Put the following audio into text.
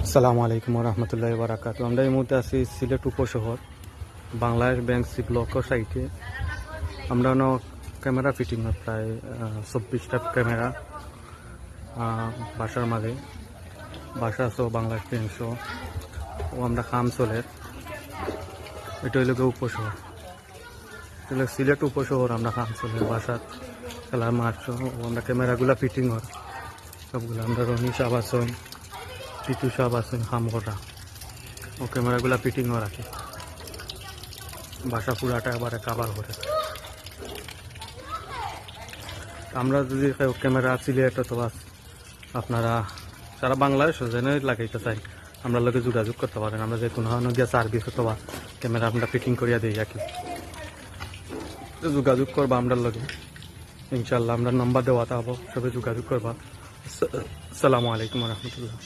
আসসালামু আলাইকুম রহমতুল্লাহ বারাকাতু। আমরা এই মুহূর্তে আছি Sylhet Uposhohor Bangladesh bank C block সাইটে। আমরা ক্যামেরা ফিটিং প্রায় 24টা ক্যামেরা বাসার মাঝে বাসা সহ বাংলাদেশ ব্যাংক সহ ও আমরা কাম চলে। এটা হইল উপশহর, এটা সিলেট উপশহর। আমরা কাম চলে বাসার খেলার মাঠ সহ ও আমরা ক্যামেরাগুলো ফিটিং হয় সবগুলো। আমরা রনি সাহেব আছেন, পিটু সাহেব আছেন কাম করা ও ক্যামেরাগুলো ফিটিংও রাখে। বাসা পুরাটা এবারে কাবার করে। আমরা যদি ক্যামেরা সিলেট অথবা আপনারা সারা বাংলাদেশ যেন লাগাইতে চাই আমরা লোকে যোগাযোগ করতে পারেন। আমরা যে কোনো গিয়া সার্ভিস অথবা ক্যামেরা আমরা ফিটিং করিয়া দিই আর কি, যোগাযোগ করবা আমরা লগে ইনশাল্লাহ। আমরা নাম্বার দেওয়াতে হবো, সবাই যোগাযোগ করবা। আসসালামু আলাইকুম রহমতুল্লাহ।